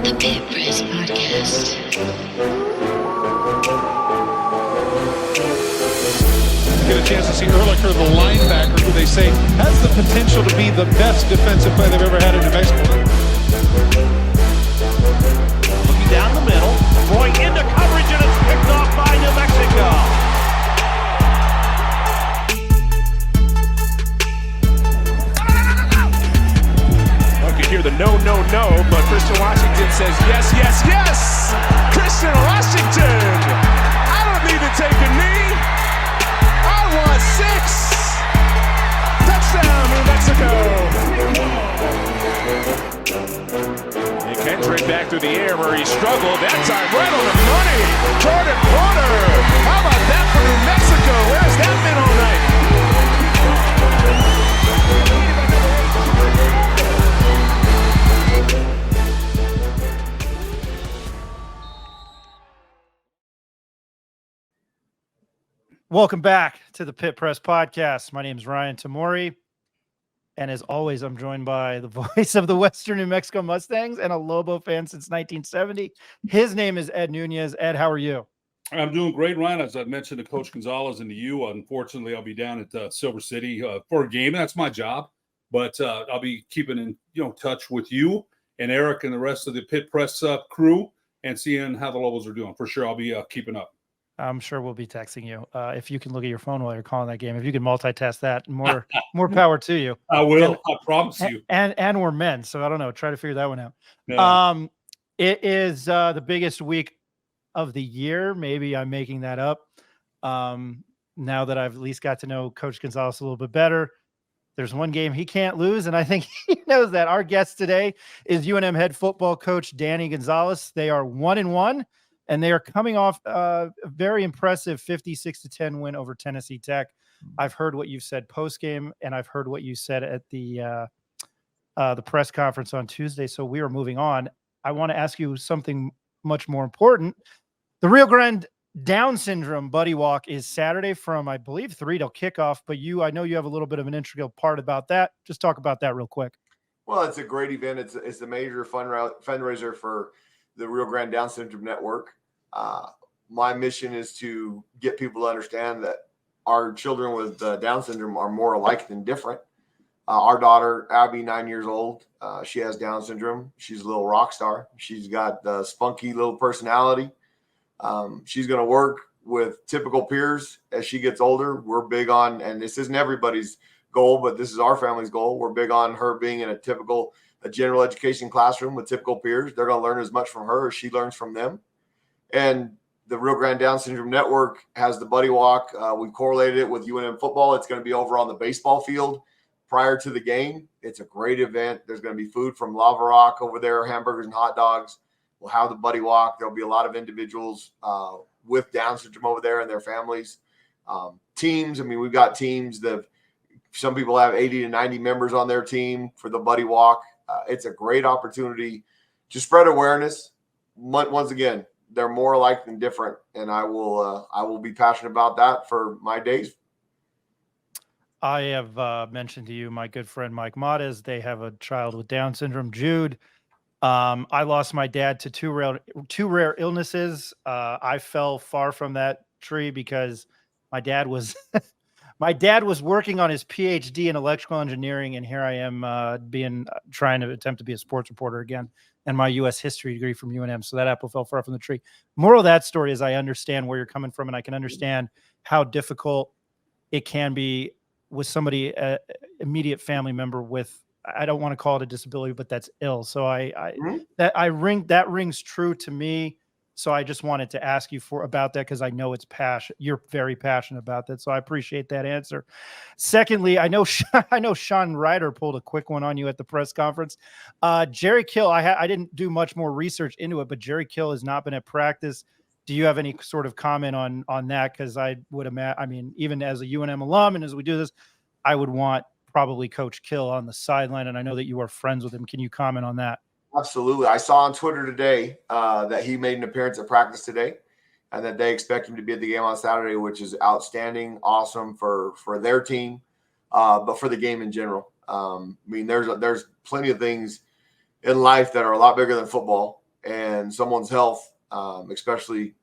The Pit Press Podcast. Get a chance to see Ehrlicher, the linebacker, who they say has the potential to be the best defensive player they've ever had in New Mexico. Looking down the middle, throwing into coverage, and it's picked off by New Mexico. Hear the no, but Christian Washington says yes, yes, yes! Christian Washington! I don't need to take a knee. I want 6! Touchdown, New Mexico! And Kendrick back through the air where he struggled. That time right on the money. Jordan Porter! How about that for New Mexico? Where's that been all night? Welcome back to the Pit Press Podcast. My name is Ryan Tamori, and as always, I'm joined by the voice of the Western New Mexico Mustangs and a Lobo fan since 1970. His name is Ed Nunez. Ed, how are you? I'm doing great, Ryan. As I mentioned to Coach Gonzales and to you, unfortunately, I'll be down at Silver City for a game. That's my job, but I'll be keeping in touch with you and Eric and the rest of the Pit Press crew and seeing how the Lobos are doing. For sure, I'll be keeping up. I'm sure we'll be texting you if you can look at your phone while you're calling that game. If you can multitask that, more power to you. I will. I promise you. And we're men, so I don't know. Try to figure that one out. Yeah. It is the biggest week of the year. Maybe I'm making that up. Now that I've at least got to know Coach Gonzales a little bit better, there's one game he can't lose, and I think he knows that. Our guest today is UNM head football coach Danny Gonzales. They are 1-1. And they are coming off a very impressive 56-10 win over Tennessee Tech. I've heard what you've said post-game, and I've heard what you said at the press conference on Tuesday. So we are moving on. I want to ask you something much more important. The Rio Grande Down Syndrome Buddy Walk is Saturday from, I believe, 3 till kickoff. But I know you have a little bit of an integral part about that. Just talk about that real quick. Well, it's a great event. It's a major fundraiser for the Rio Grande Down Syndrome Network. My mission is to get people to understand that our children with Down syndrome are more alike than different. Our daughter, Abby, 9 years old, she has Down syndrome. She's a little rock star. She's got the spunky little personality. She's going to work with typical peers as she gets older. We're big on, and this isn't everybody's goal, but this is our family's goal. We're big on her being in a general education classroom with typical peers. They're going to learn as much from her as she learns from them. And the Rio Grande Down Syndrome Network has the Buddy Walk. We've correlated it with UNM football. It's going to be over on the baseball field prior to the game. It's a great event. There's going to be food from Lava Rock over there, hamburgers and hot dogs. We'll have the Buddy Walk. There'll be a lot of individuals with Down syndrome over there and their families. Teams, I mean, we've got teams that some people have 80 to 90 members on their team for the Buddy Walk. It's a great opportunity to spread awareness. Once again, they're more alike than different, and I will be passionate about that for my days. I have mentioned to you my good friend Mike Mattes. They have a child with Down syndrome, Jude. I lost my dad to two rare illnesses. I fell far from that tree because my dad was working on his PhD in electrical engineering, and here I am trying to attempt to be a sports reporter again. And my U.S. history degree from UNM. So that apple fell far from the tree. Moral of that story is I understand where you're coming from, and I can understand how difficult it can be with somebody, immediate family member with, I don't want to call it a disability, but that's ill. So that rings true to me. So I just wanted to ask you about that because I know it's passion. You're very passionate about that, so I appreciate that answer. Secondly, I know Sean Ryder pulled a quick one on you at the press conference. Jerry Kill, I didn't do much more research into it, but Jerry Kill has not been at practice. Do you have any sort of comment on that? Because I would imagine, I mean, even as a UNM alum and as we do this, I would want probably Coach Kill on the sideline, and I know that you are friends with him. Can you comment on that? Absolutely. I saw on Twitter today that he made an appearance at practice today and that they expect him to be at the game on Saturday, which is outstanding, awesome for their team, but for the game in general. I mean, there's plenty of things in life that are a lot bigger than football. and someone's health, especially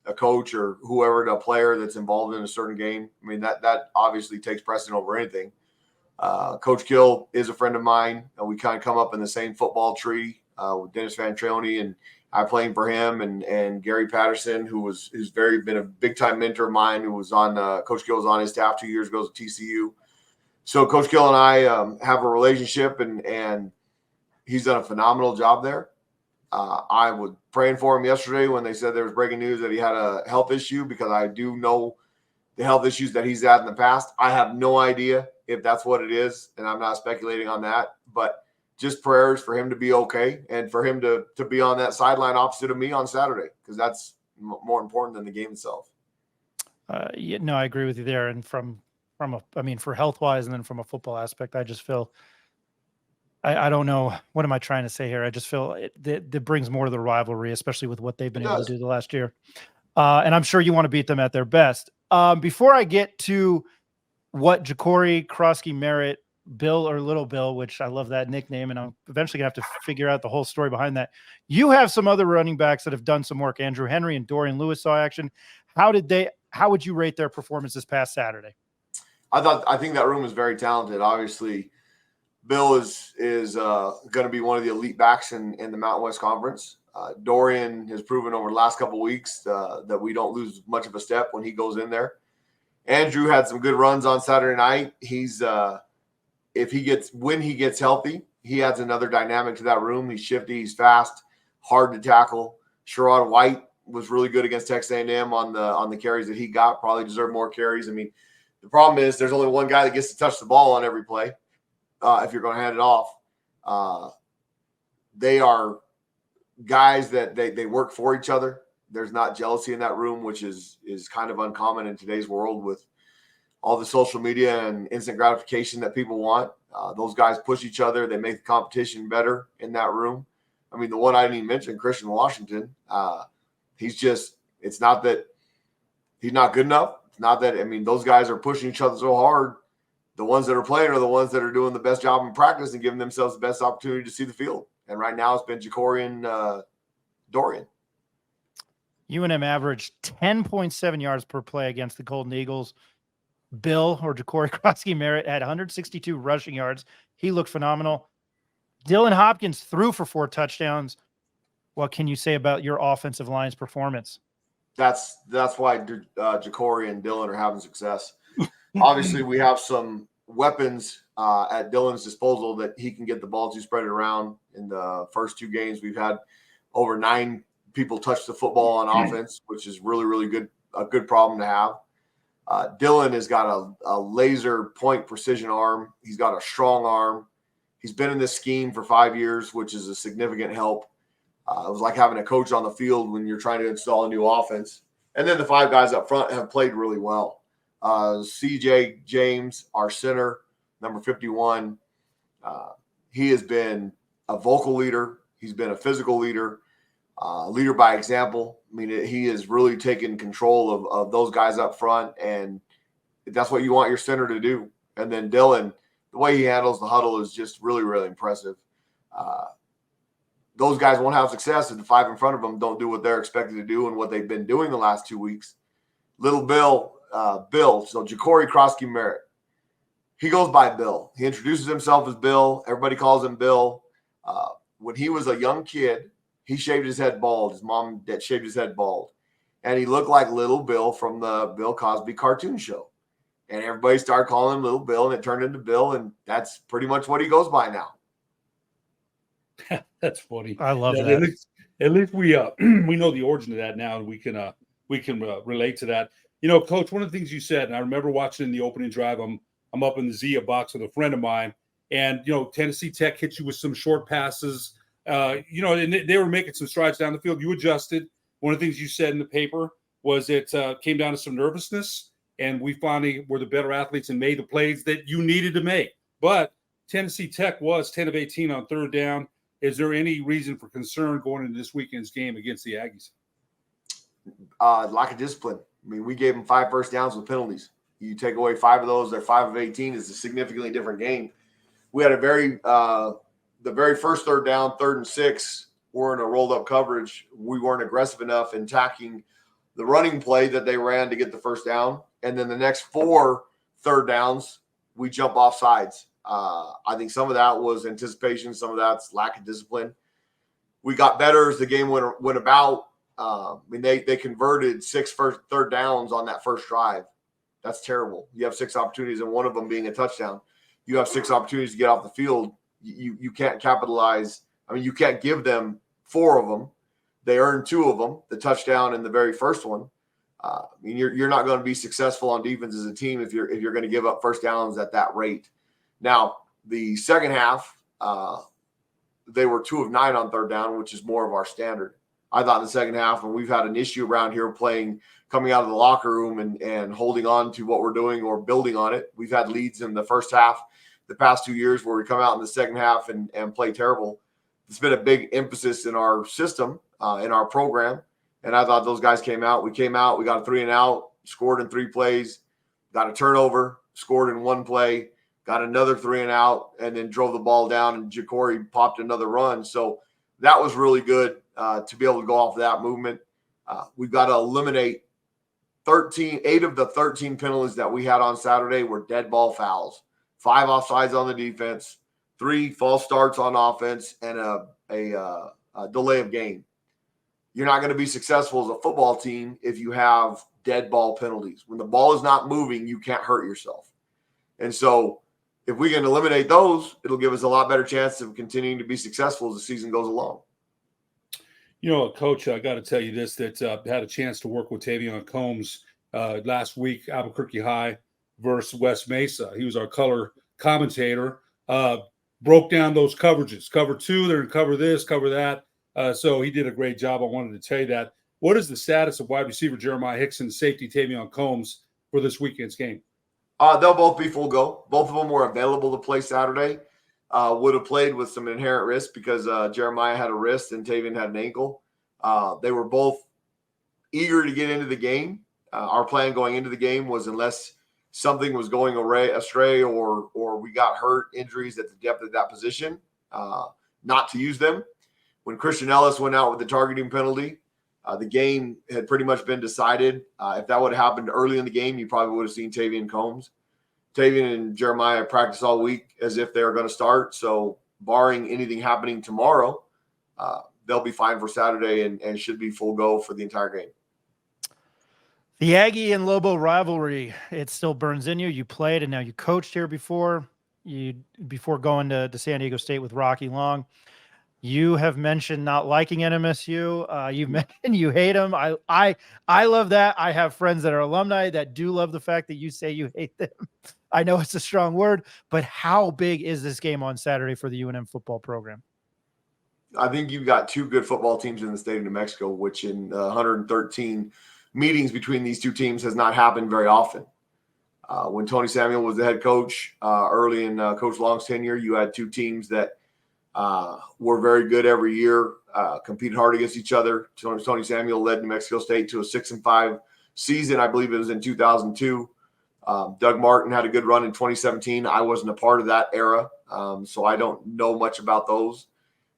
a coach or whoever, a player that's involved in a certain game. I mean, that obviously takes precedent over anything. Coach Gill is a friend of mine, and we kind of come up in the same football tree with Dennis Van Trone, and I playing for him, and Gary Patterson, who's been a big time mentor of mine, who was on Coach Gill was on his staff 2 years ago at TCU. So Coach Gill and I have a relationship, and he's done a phenomenal job there. I was praying for him yesterday when they said there was breaking news that he had a health issue, because I do know the health issues that he's had in the past. I have no idea if that's what it is, and I'm not speculating on that, but just prayers for him to be okay and for him to be on that sideline opposite of me on Saturday, because that's more important than the game itself. Yeah, no, I agree with you there. And for health wise, and then from a football aspect, I just feel, I don't know, what am I trying to say here? I just feel it brings more to the rivalry, especially with what they've been able to do the last year. And I'm sure you want to beat them at their best. Before I get to what Ja'Cory Krosky Merritt, Bill or Little Bill, which I love that nickname, and I'm eventually going to have to figure out the whole story behind that. You have some other running backs that have done some work. Andrew Henry and Dorian Lewis saw action. How would you rate their performance this past Saturday? I think that room is very talented. Obviously, Bill is going to be one of the elite backs in the Mountain West Conference. Dorian has proven over the last couple of weeks that we don't lose much of a step when he goes in there. Andrew had some good runs on Saturday night. He's when he gets healthy, he adds another dynamic to that room. He's shifty, he's fast, hard to tackle. Sherrod White was really good against Texas A&M on the carries that he got. Probably deserved more carries. I mean, the problem is there's only one guy that gets to touch the ball on every play. If you're going to hand it off, they are guys that they work for each other. There's not jealousy in that room, which is kind of uncommon in today's world with all the social media and instant gratification that people want. Those guys push each other. They make the competition better in that room. I mean, the one I didn't even mention, Christian Washington, it's not that he's not good enough. It's not that, I mean, those guys are pushing each other so hard. The ones that are playing are the ones that are doing the best job in practice and giving themselves the best opportunity to see the field. And right now it's been Ja'Cory and Dorian. UNM averaged 10.7 yards per play against the Golden Eagles. Bill, or Ja'Cory Krosky Merritt, had 162 rushing yards. He looked phenomenal. Dylan Hopkins threw for 4 touchdowns. What can you say about your offensive line's performance? That's why Ja'Cory and Dylan are having success. Obviously, we have some weapons at Dylan's disposal that he can get the ball to, spread it around. In the first 2 games, we've had over 9 people touch the football on offense, which is really, really good, a good problem to have. Dylan has got a laser point precision arm. He's got a strong arm. He's been in this scheme for 5 years, which is a significant help. It was like having a coach on the field when you're trying to install a new offense. And then the 5 guys up front have played really well. CJ James, our center, number 51, he has been a vocal leader. He's been a physical leader, leader by example. I mean, he has really taken control of those guys up front, and that's what you want your center to do. And then Dylan, the way he handles the huddle is just really, really impressive. Those guys won't have success if the 5 in front of them don't do what they're expected to do and what they've been doing the last 2 weeks. Little Bill, so Ja'Cory Krosky Merritt, he goes by Bill. He introduces himself as Bill. Everybody calls him Bill. When he was a young kid, he shaved his head bald. His mom shaved his head bald. And he looked like Little Bill from the Bill Cosby cartoon show. And everybody started calling him Little Bill, and it turned into Bill, and that's pretty much what he goes by now. That's funny. I love that. At least we we know the origin of that now, and we can relate to that. You know, Coach, one of the things you said, and I remember watching in the opening drive, I'm up in the Zia box with a friend of mine, and Tennessee Tech hit you with some short passes. And they were making some strides down the field. You adjusted. One of the things you said in the paper was it came down to some nervousness, and we finally were the better athletes and made the plays that you needed to make. But Tennessee Tech was 10 of 18 on third down. Is there any reason for concern going into this weekend's game against the Aggies? Lack of discipline. I mean, we gave them 5 first downs with penalties. You take away 5 of those, they're 5 of 18. It's a significantly different game. We had the very first third down, 3rd and 6, were in a rolled up coverage, we weren't aggressive enough in attacking the running play that they ran to get the first down. And then the next 4 third downs, we jump off sides. I think some of that was anticipation. Some of that's lack of discipline. We got better as the game went about. They converted 6 third downs on that first drive. That's terrible. You have 6 opportunities and one of them being a touchdown. You have 6 opportunities to get off the field. You can't capitalize. You can't give them 4 of them. They earned 2 of them, the touchdown and the very first one. You're not going to be successful on defense as a team if you're going to give up first downs at that rate. Now, the second half, they were 2 of 9 on third down, which is more of our standard. I thought in the second half, and we've had an issue around here coming out of the locker room and holding on to what we're doing or building on it. We've had leads in the first half the past 2 years where we come out in the second half and play terrible. It's been a big emphasis in our system, in our program. And I thought those guys came out. We got a 3 and out, scored in 3 plays, got a turnover, scored in 1 play, got another 3 and out, and then drove the ball down, and Ja'Cory popped another run. So that was really good to be able to go off of that movement. We've got to eliminate 8 of the 13 penalties that we had on Saturday were dead ball fouls, 5 offsides on the defense, 3 false starts on offense, and a delay of game. You're not going to be successful as a football team if you have dead ball penalties. When the ball is not moving, you can't hurt yourself. And so if we can eliminate those, it'll give us a lot better chance of continuing to be successful as the season goes along. Coach, I got to tell you this, that had a chance to work with Tavion Combs last week, Albuquerque High versus West Mesa. He was our color commentator, broke down those coverages. Cover 2, they're going to cover this, cover that. So he did a great job. I wanted to tell you that. What is the status of wide receiver Jeremiah Hickson, safety Tavion Combs for this weekend's game? They'll both be full go. Both of them were available to play Saturday. Would have played with some inherent risk because Jeremiah had a wrist and Tavion had an ankle. They were both eager to get into the game. Our plan going into the game was, unless something was going astray or we got hurt, injuries at the depth of that position, not to use them. When Christian Ellis went out with the targeting penalty, the game had pretty much been decided. If that would have happened early in the game, you probably would have seen Tavion Combs. Tavion and Jeremiah practice all week as if they are going to start. So barring anything happening tomorrow, they'll be fine for Saturday and should be full go for the entire game. The Aggie and Lobo rivalry, it still burns in you. You played and now you coached here before going to San Diego State with Rocky Long. You have mentioned not liking NMSU. You've mentioned you hate them. I love that. I have friends that are alumni that do love the fact that you say you hate them. I know it's a strong word, but how big is this game on Saturday for the UNM football program? I think you've got 2 good football teams in the state of New Mexico, which in 113 meetings between these 2 teams has not happened very often. When Tony Samuel was the head coach early in Coach Long's tenure, you had 2 teams that were very good every year, competed hard against each other. Tony Samuel led New Mexico State to a 6-5 season. I believe it was in 2002. Doug Martin had a good run in 2017. I wasn't a part of that era, so I don't know much about those.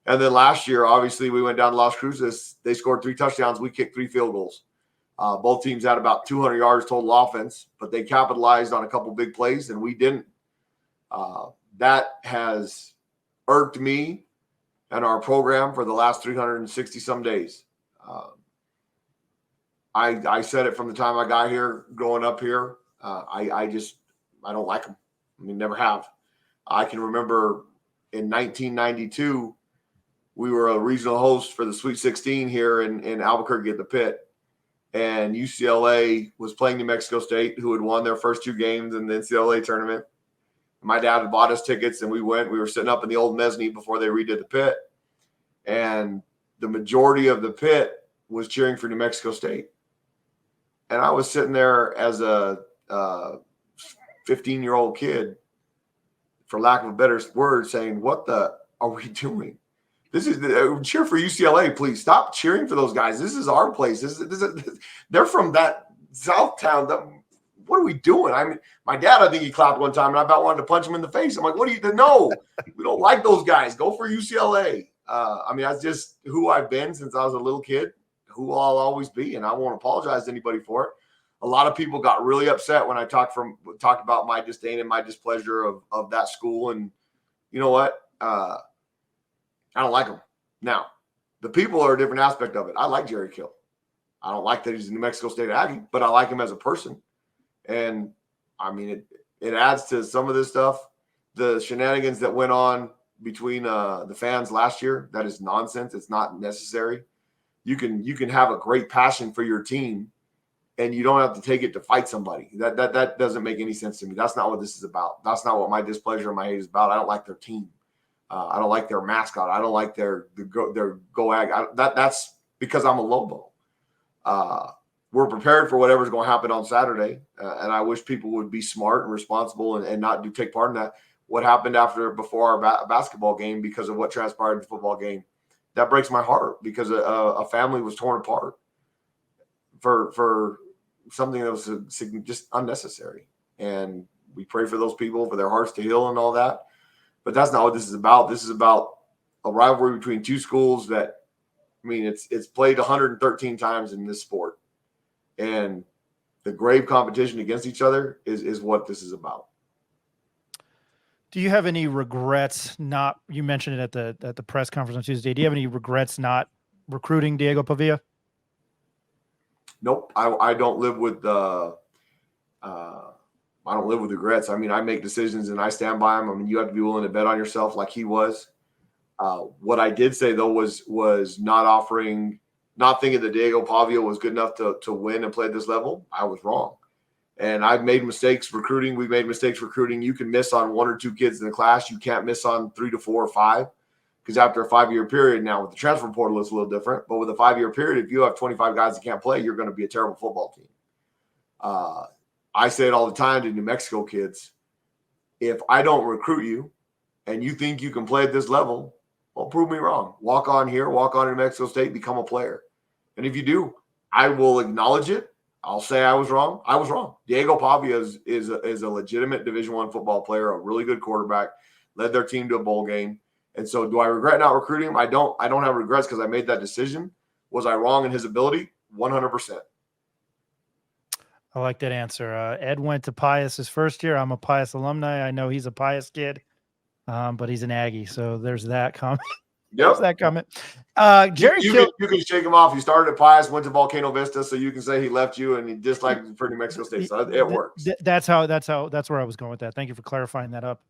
And then last year, obviously, we went down to Las Cruces. They scored 3 touchdowns. We kicked 3 field goals. Both teams had about 200 yards total offense, but they capitalized on a couple big plays, and we didn't. That has irked me and our program for the last 360-some days. I said it from the time I got here, growing up here. I don't like them. Never have. I can remember in 1992, we were a regional host for the Sweet 16 here in Albuquerque at the Pit. And UCLA was playing New Mexico State, who had won their first 2 games in the NCAA tournament. My dad had bought us tickets, and we went. We were sitting up in the old mezzanine before they redid the Pit. And the majority of the Pit was cheering for New Mexico State. And I was sitting there as a 15-year-old kid, for lack of a better word, saying, what the are we doing? This is cheer for UCLA, please. Stop cheering for those guys. This is our place. They're from that South town. What are we doing? My dad, I think he clapped one time, and I about wanted to punch him in the face. I'm like, what do you – no, we don't like those guys. Go for UCLA. I mean, that's just who I've been since I was a little kid, who I'll always be, and I won't apologize to anybody for it. A lot of people got really upset when I talked about my disdain and my displeasure of that school. And you know what? I don't like them. Now, the people are a different aspect of it. I like Jerry Kill. I don't like that he's a New Mexico State Aggie, but I like him as a person. And I mean, it adds to some of this stuff. The shenanigans that went on between the fans last year, that is nonsense. It's not necessary. You can have a great passion for your team, and you don't have to take it to fight somebody. That doesn't make any sense to me. That's not what this is about. That's not what my displeasure and my hate is about. I don't like their team. I don't like their mascot. I don't like their Go Ag. That's because I'm a Lobo. We're prepared for whatever's going to happen on Saturday, and I wish people would be smart and responsible and not take part in that. What happened before our basketball game because of what transpired in the football game, that breaks my heart because a family was torn apart for something that was just unnecessary. And we pray for those people, for their hearts to heal and all that. But that's not what this is about. This is about a rivalry between two schools that, I mean, it's played 113 times in this sport. And the grave competition against each other is what this is about. Do you have any regrets you mentioned it at the press conference on Tuesday. Do you have any regrets not recruiting Diego Pavia? Nope. I don't live with regrets. I mean, I make decisions and I stand by them. I mean, you have to be willing to bet on yourself like he was. What I did say though was not thinking that Diego Pavia was good enough to win and play at this level. I was wrong. And I've made mistakes recruiting. We've made mistakes recruiting. You can miss on 1 or 2 kids in the class. You can't miss on 3 to 4 or 5. Because after a 5-year period, now with the transfer portal, it's a little different. But with a 5-year period, if you have 25 guys that can't play, you're going to be a terrible football team. I say it all the time to New Mexico kids. If I don't recruit you and you think you can play at this level, well, prove me wrong. Walk on here, walk on to New Mexico State, become a player. And if you do, I will acknowledge it. I'll say I was wrong. I was wrong. Diego Pavia is a legitimate Division I football player, a really good quarterback, led their team to a bowl game. And so do I regret not recruiting him? I don't have regrets because I made that decision. Was I wrong in his ability? 100%. I like that answer. Ed went to Pius his first year. I'm a Pius alumni. I know he's a Pius kid, but he's an Aggie. So there's that comment. Yep. There's that comment. Jerry you can shake him off. He started at Pius, went to Volcano Vista, so you can say he left you and he disliked for New Mexico State. So it works. That's where I was going with that. Thank you for clarifying that up.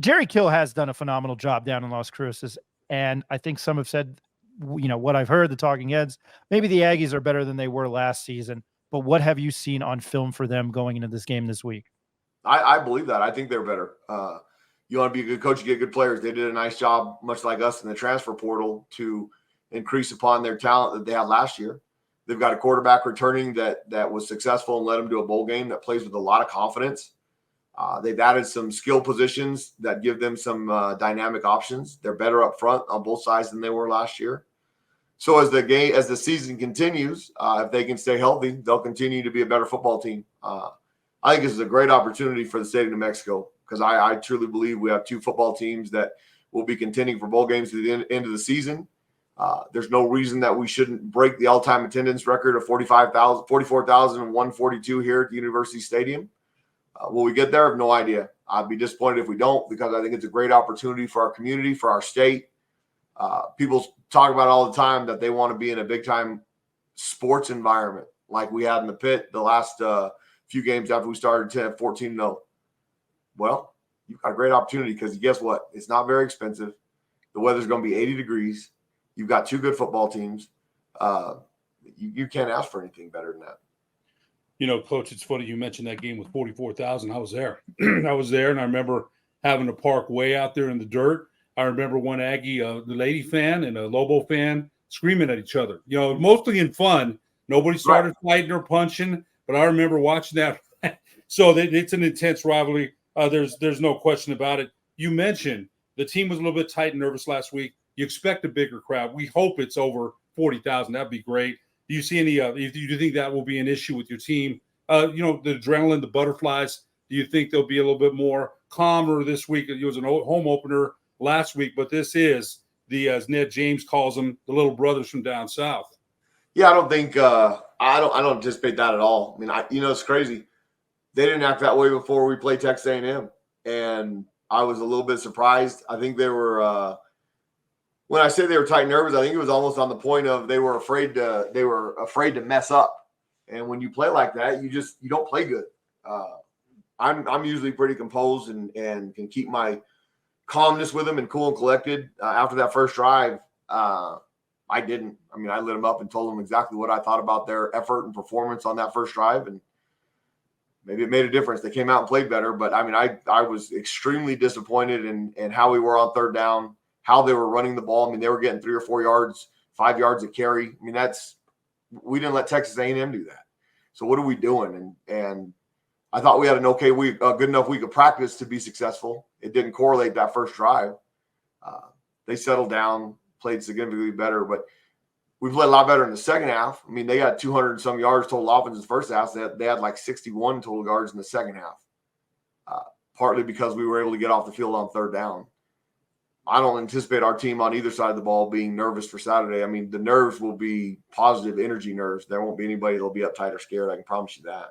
Jerry Kill has done a phenomenal job down in Las Cruces, and I think some have said, what I've heard, the talking heads, maybe the Aggies are better than they were last season. But what have you seen on film for them going into this game this week? I believe that. I think they're better. You want to be a good coach, you get good players. They did a nice job, much like us in the transfer portal, to increase upon their talent that they had last year. They've got a quarterback returning that was successful and led them to a bowl game that plays with a lot of confidence. They've added some skill positions that give them some dynamic options. They're better up front on both sides than they were last year. So as the season continues, if they can stay healthy, they'll continue to be a better football team. I think this is a great opportunity for the state of New Mexico because I truly believe we have 2 football teams that will be contending for bowl games at the end of the season. There's no reason that we shouldn't break the all-time attendance record of 44,142 here at the University Stadium. Will we get there? I have no idea. I'd be disappointed if we don't because I think it's a great opportunity for our community, for our state. People talk about all the time that they want to be in a big-time sports environment like we had in the pit the last few games after we started 14-0. Well, you've got a great opportunity because guess what? It's not very expensive. The weather's going to be 80 degrees. You've got 2 good football teams. You can't ask for anything better than that. Coach, it's funny you mentioned that game with 44,000. I was there. I was there, and I remember having to park way out there in the dirt. I remember one Aggie, the Lady fan and a Lobo fan screaming at each other, mostly in fun. Nobody started fighting or punching, but I remember watching that. So it's an intense rivalry. There's no question about it. You mentioned the team was a little bit tight and nervous last week. You expect a bigger crowd. We hope it's over 40,000. That'd be great. Do you see any? Do you think that will be an issue with your team? The adrenaline, the butterflies. Do you think they'll be a little bit more calmer this week? It was an home opener. last week, but this is the, as Ned James calls them, the little brothers from down south. Yeah, I don't think I don't anticipate that at all. I mean, it's crazy. They didn't act that way before we played Texas A&M, and I was a little bit surprised. I think they were when I say they were tight nervous, I think it was almost on the point of they were afraid to mess up. And when you play like that, you don't play good. I'm usually pretty composed and can keep my calmness with them and cool and collected. After that first drive, I didn't. I mean, I lit them up and told them exactly what I thought about their effort and performance on that first drive, and maybe it made a difference. They came out and played better, but I mean, I was extremely disappointed in how we were on third down, how they were running the ball. I mean, they were getting 3 or 4 yards, 5 yards of carry. I mean, we didn't let Texas A&M do that. So what are we doing? And I thought we had an okay week, a good enough week of practice to be successful. It didn't correlate that first drive. They settled down, played significantly better, but we played a lot better in the second half. I mean, they got 200 and some yards total offense in the first half. So they had like 61 total yards in the second half, partly because we were able to get off the field on third down. I don't anticipate our team on either side of the ball being nervous for Saturday. I mean, the nerves will be positive energy nerves. There won't be anybody that'll be uptight or scared. I can promise you that.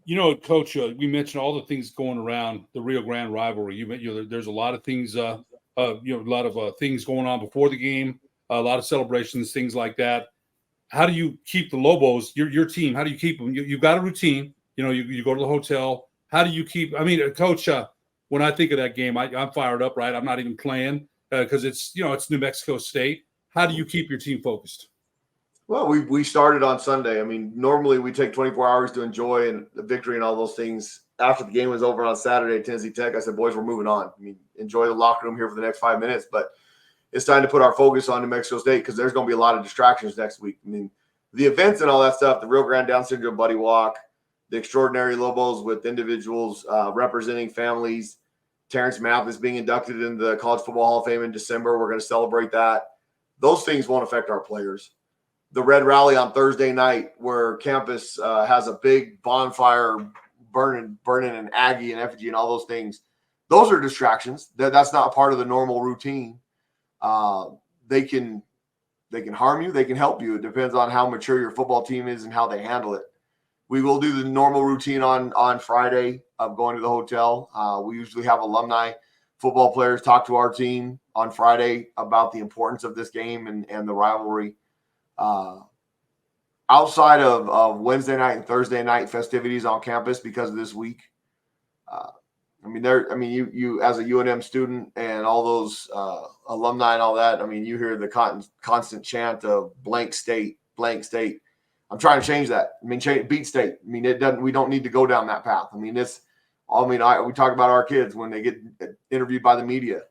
You know, Coach, we mentioned all the things going around the Rio Grande rivalry. There's a lot of things, a lot of things going on before the game, a lot of celebrations, things like that. How do you keep the Lobos, your team? How do you keep them? You've got a routine. You go to the hotel. How do you keep? I mean, Coach, when I think of that game, I'm fired up. Right, I'm not even playing because it's New Mexico State. How do you keep your team focused? Well, we started on Sunday. I mean, normally we take 24 hours to enjoy and the victory and all those things. After the game was over on Saturday at Tennessee Tech, I said, boys, we're moving on. I mean, enjoy the locker room here for the next 5 minutes, but it's time to put our focus on New Mexico State because there's going to be a lot of distractions next week. I mean, the events and all that stuff, the Rio Grande Down Syndrome Buddy Walk, the extraordinary Lobos with individuals representing families. Terrence Mathis being inducted into the College Football Hall of Fame in December. We're going to celebrate that. Those things won't affect our players. The Red Rally on Thursday night where campus has a big bonfire burning an Aggie and effigy and all those things. Those are distractions. That's not part of the normal routine. They can harm you. They can help you. It depends on how mature your football team is and how they handle it. We will do the normal routine on Friday of going to the hotel. We usually have alumni football players talk to our team on Friday about the importance of this game and the rivalry. Outside of Wednesday night and Thursday night festivities on campus because of this week, you as a UNM student and all those alumni and all that. I mean, you hear the constant chant of blank state, blank state. I'm trying to change that. I mean, beat state. I mean, it doesn't. We don't need to go down that path. I mean, we talk about our kids when they get interviewed by the media.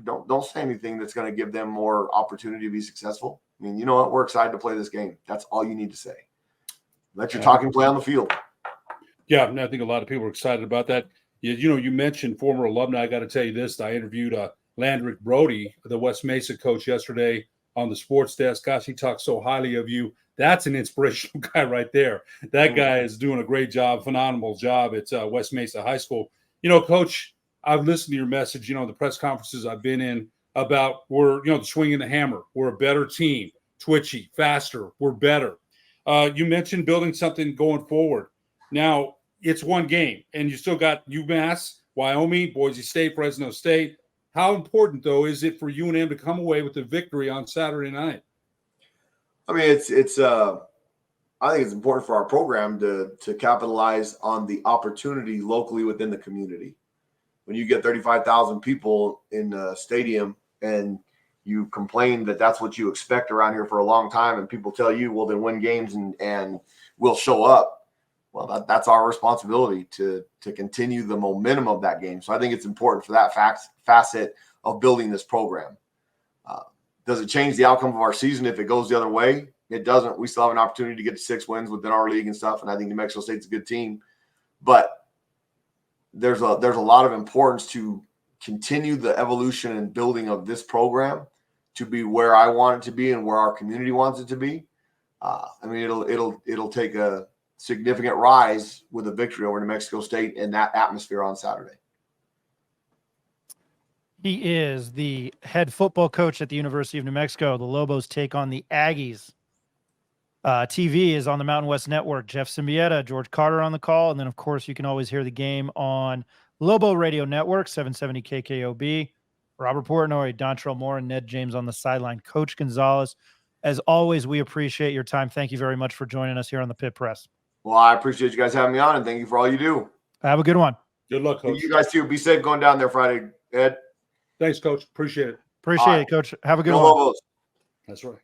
Don't say anything that's going to give them more opportunity to be successful. I mean, you know what? We're excited to play this game. That's all you need to say. Let your talking play on the field. Yeah, I think a lot of people are excited about that. You mentioned former alumni. I got to tell you this. I interviewed Landrick Brody, the West Mesa coach, yesterday on the sports desk. Gosh, he talked so highly of you. That's an inspirational guy right there. That guy is doing a great job, phenomenal job at West Mesa High School. Coach, I've listened to your message, the press conferences I've been in about the swinging the hammer. We're a better team, twitchy, faster. We're better. You mentioned building something going forward. Now, it's one game, and you still got UMass, Wyoming, Boise State, Fresno State. How important, though, is it for UNM to come away with a victory on Saturday night? I mean, I think it's important for our program to capitalize on the opportunity locally within the community. When you get 35,000 people in a stadium and you complain that that's what you expect around here for a long time, and people tell you, well, then win games and we'll show up. Well, that's our responsibility to continue the momentum of that game. So I think it's important for that facet of building this program. Does it change the outcome of our season if it goes the other way? It doesn't. We still have an opportunity to get to 6 wins within our league and stuff, and I think New Mexico State's a good team. But there's a lot of importance to continue the evolution and building of this program to be where I want it to be and where our community wants it to be. It'll take a significant rise with a victory over New Mexico State and that atmosphere on Saturday. He is the head football coach at the University of New Mexico. The Lobos take on the Aggies. TV is on the Mountain West Network. Jeff Symbieta, George Carter on the call. And then, of course, you can always hear the game on Lobo Radio Network, 770 KKOB. Robert Portnoy, Dontrell Moore, and Ned James on the sideline. Coach Gonzales, as always, we appreciate your time. Thank you very much for joining us here on the Pit Press. Well, I appreciate you guys having me on, and thank you for all you do. Have a good one. Good luck, Coach. You guys too. Be safe going down there Friday, Ed. Thanks, Coach. Appreciate it. Appreciate it, Coach. Have a good Go one. Lobos. That's right.